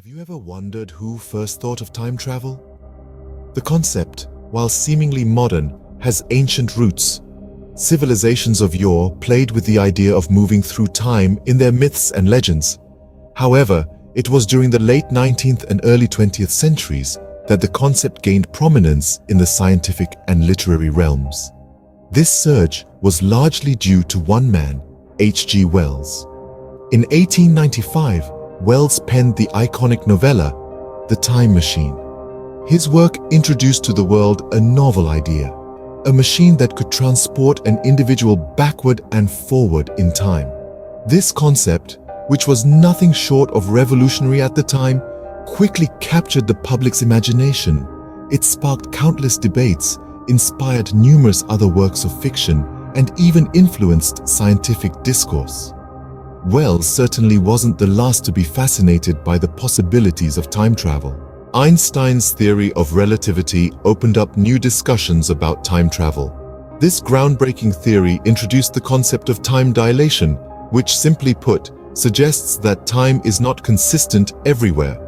Have you ever wondered who first thought of time travel? The concept, while seemingly modern, has ancient roots. Civilizations of yore played with the idea of moving through time in their myths and legends. However, it was during the late 19th and early 20th centuries that the concept gained prominence in the scientific and literary realms. This surge was largely due to one man, H.G. Wells. In 1895, Wells penned the iconic novella, The Time Machine. His work introduced to the world a novel idea, a machine that could transport an individual backward and forward in time. This concept, which was nothing short of revolutionary at the time, quickly captured the public's imagination. It sparked countless debates, inspired numerous other works of fiction, and even influenced scientific discourse. Wells certainly wasn't the last to be fascinated by the possibilities of time travel. Einstein's theory of relativity opened up new discussions about time travel. This groundbreaking theory introduced the concept of time dilation, which simply put, suggests that time is not consistent everywhere.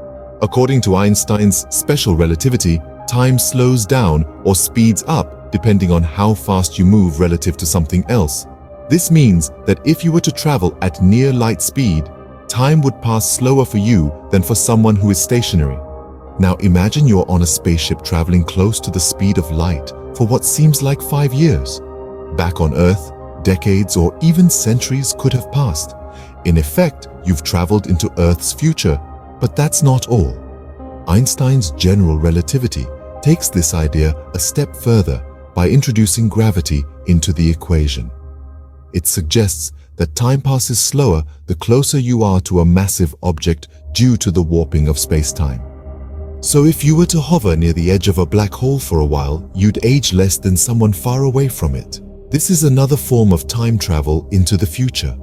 According to Einstein's special relativity, time slows down or speeds up depending on how fast you move relative to something else. This means that if you were to travel at near light speed, time would pass slower for you than for someone who is stationary. Now imagine you're on a spaceship traveling close to the speed of light for what seems like 5 years. Back on Earth, decades or even centuries could have passed. In effect, you've traveled into Earth's future, but that's not all. Einstein's general relativity takes this idea a step further by introducing gravity into the equation. It suggests that time passes slower the closer you are to a massive object due to the warping of space-time. So if you were to hover near the edge of a black hole for a while, you'd age less than someone far away from it. This is another form of time travel into the future.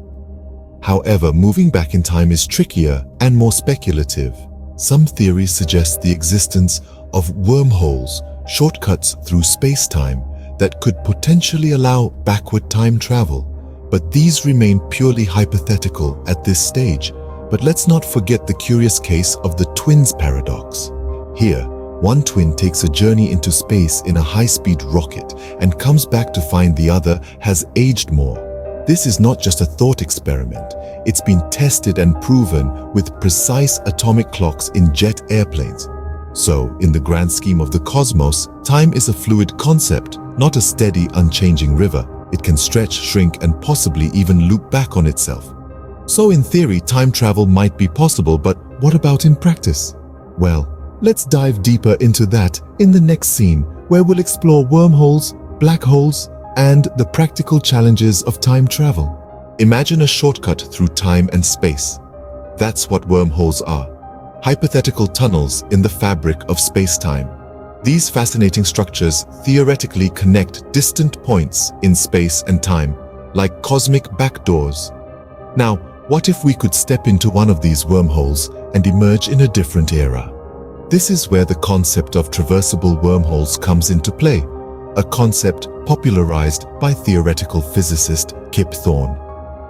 However, moving back in time is trickier and more speculative. Some theories suggest the existence of wormholes, shortcuts through space-time, that could potentially allow backward time travel. But these remain purely hypothetical at this stage. But let's not forget the curious case of the twins paradox. Here, one twin takes a journey into space in a high-speed rocket and comes back to find the other has aged more. This is not just a thought experiment. It's been tested and proven with precise atomic clocks in jet airplanes. So, in the grand scheme of the cosmos, time is a fluid concept, not a steady, unchanging river. It can stretch, shrink, and possibly even loop back on itself. So in theory, time travel might be possible, but what about in practice? Well, let's dive deeper into that in the next scene, where we'll explore wormholes, black holes, and the practical challenges of time travel. Imagine a shortcut through time and space. That's what wormholes are. Hypothetical tunnels in the fabric of space-time. These fascinating structures theoretically connect distant points in space and time, like cosmic backdoors. Now, what if we could step into one of these wormholes and emerge in a different era? This is where the concept of traversable wormholes comes into play, a concept popularized by theoretical physicist Kip Thorne.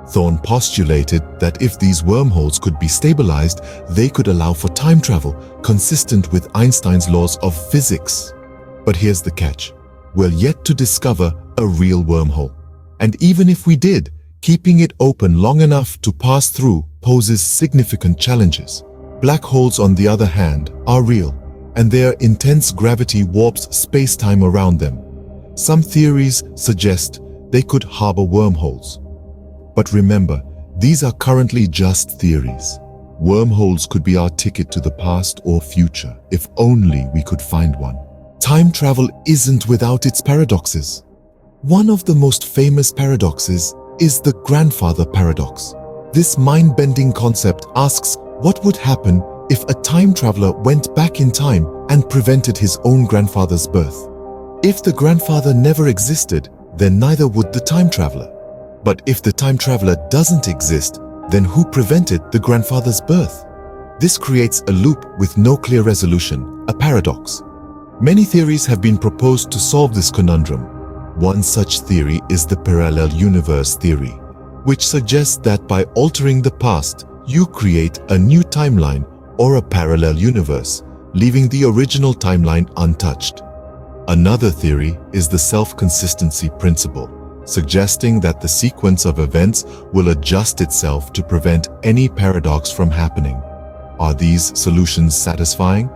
Thorne postulated that if these wormholes could be stabilized, they could allow for time travel consistent with Einstein's laws of physics. But here's the catch. We're yet to discover a real wormhole. And even if we did, keeping it open long enough to pass through poses significant challenges. Black holes, on the other hand, are real, and their intense gravity warps space-time around them. Some theories suggest they could harbor wormholes. But remember, these are currently just theories. Wormholes could be our ticket to the past or future, if only we could find one. Time travel isn't without its paradoxes. One of the most famous paradoxes is the grandfather paradox. This mind-bending concept asks what would happen if a time traveler went back in time and prevented his own grandfather's birth. If the grandfather never existed, then neither would the time traveler. But if the time traveler doesn't exist, then who prevented the grandfather's birth? This creates a loop with no clear resolution, a paradox. Many theories have been proposed to solve this conundrum. One such theory is the parallel universe theory, which suggests that by altering the past, you create a new timeline or a parallel universe, leaving the original timeline untouched. Another theory is the self-consistency principle, suggesting that the sequence of events will adjust itself to prevent any paradox from happening. Are these solutions satisfying?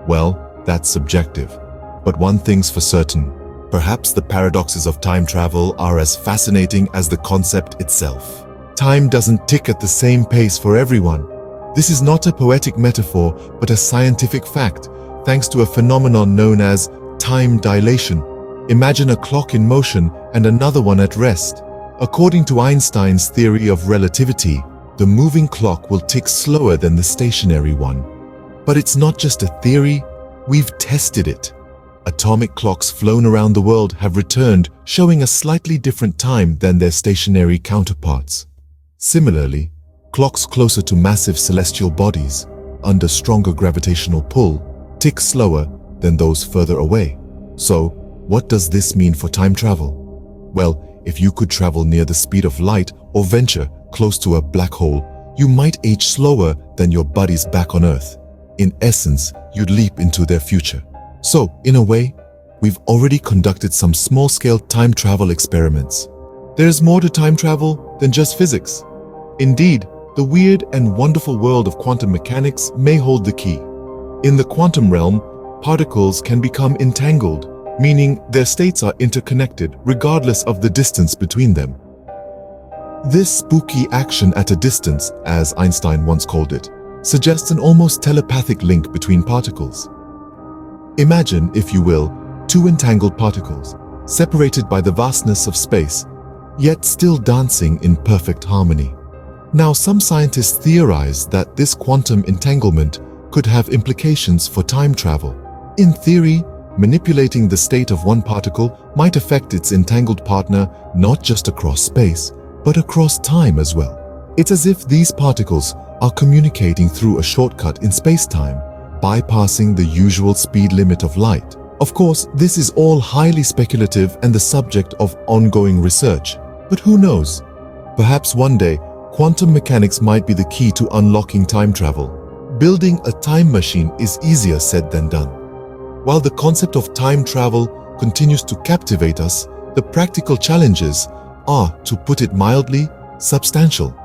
Well, that's subjective. But one thing's for certain, perhaps the paradoxes of time travel are as fascinating as the concept itself. Time doesn't tick at the same pace for everyone. This is not a poetic metaphor, but a scientific fact, thanks to a phenomenon known as time dilation. Imagine a clock in motion and another one at rest. According to Einstein's theory of relativity, the moving clock will tick slower than the stationary one. But it's not just a theory, we've tested it. Atomic clocks flown around the world have returned, showing a slightly different time than their stationary counterparts. Similarly, clocks closer to massive celestial bodies, under stronger gravitational pull, tick slower than those further away. So, what does this mean for time travel? Well, if you could travel near the speed of light or venture close to a black hole, you might age slower than your buddies back on Earth. In essence, you'd leap into their future. So, in a way, we've already conducted some small-scale time travel experiments. There's more to time travel than just physics. Indeed, the weird and wonderful world of quantum mechanics may hold the key. In the quantum realm, particles can become entangled, meaning their states are interconnected regardless of the distance between them. This spooky action at a distance, as Einstein once called it, suggests an almost telepathic link between particles. Imagine, if you will, two entangled particles, separated by the vastness of space, yet still dancing in perfect harmony. Now, some scientists theorize that this quantum entanglement could have implications for time travel. In theory, manipulating the state of one particle might affect its entangled partner not just across space, but across time as well. It's as if these particles are communicating through a shortcut in space-time, bypassing the usual speed limit of light. Of course, this is all highly speculative and the subject of ongoing research. But who knows? Perhaps one day, quantum mechanics might be the key to unlocking time travel. Building a time machine is easier said than done. While the concept of time travel continues to captivate us, the practical challenges are, to put it mildly, substantial.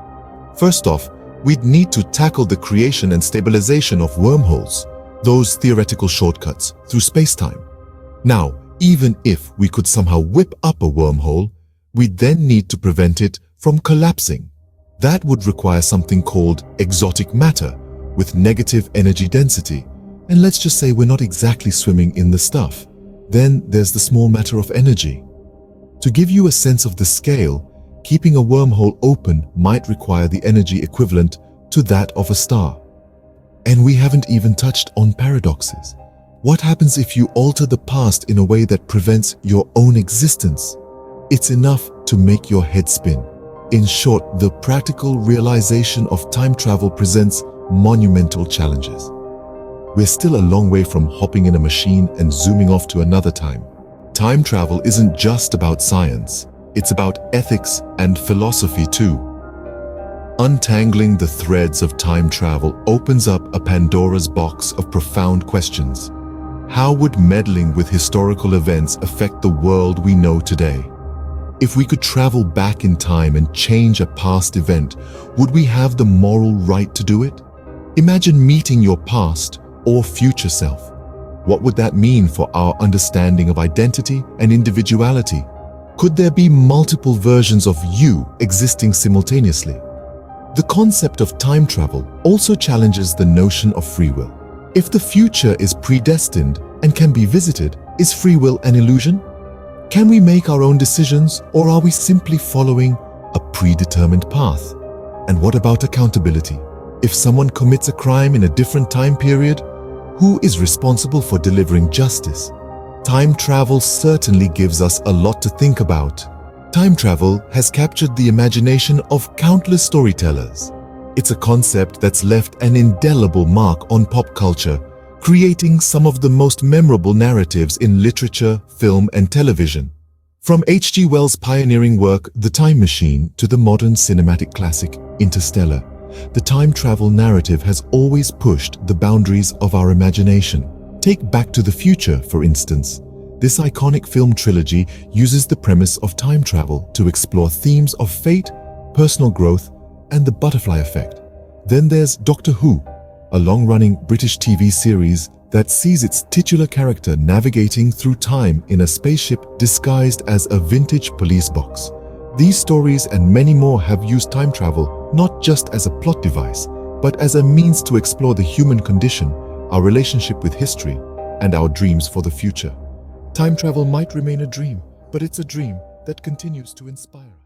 First off, we'd need to tackle the creation and stabilization of wormholes, those theoretical shortcuts through space-time. Now, even if we could somehow whip up a wormhole, we'd then need to prevent it from collapsing. That would require something called exotic matter, with negative energy density. And let's just say we're not exactly swimming in the stuff. Then there's the small matter of energy. To give you a sense of the scale, keeping a wormhole open might require the energy equivalent to that of a star. And we haven't even touched on paradoxes. What happens if you alter the past in a way that prevents your own existence? It's enough to make your head spin. In short, the practical realization of time travel presents monumental challenges. We're still a long way from hopping in a machine and zooming off to another time. Time travel isn't just about science, it's about ethics and philosophy too. Untangling the threads of time travel opens up a Pandora's box of profound questions. How would meddling with historical events affect the world we know today? If we could travel back in time and change a past event, would we have the moral right to do it? Imagine meeting your past or future self. What would that mean for our understanding of identity and individuality? Could there be multiple versions of you existing simultaneously? The concept of time travel also challenges the notion of free will. If the future is predestined and can be visited, is free will an illusion? Can we make our own decisions, or are we simply following a predetermined path? And what about accountability? If someone commits a crime in a different time period, who is responsible for delivering justice? Time travel certainly gives us a lot to think about. Time travel has captured the imagination of countless storytellers. It's a concept that's left an indelible mark on pop culture, creating some of the most memorable narratives in literature, film, and television. From H.G. Wells' pioneering work, The Time Machine, to the modern cinematic classic, Interstellar, The time travel narrative has always pushed the boundaries of our imagination. Take Back to the Future, for instance. This iconic film trilogy uses the premise of time travel to explore themes of fate, personal growth, and the butterfly effect. Then there's Doctor Who, a long-running British TV series that sees its titular character navigating through time in a spaceship disguised as a vintage police box. These stories and many more have used time travel not just as a plot device, but as a means to explore the human condition, our relationship with history, and our dreams for the future. Time travel might remain a dream, but it's a dream that continues to inspire us.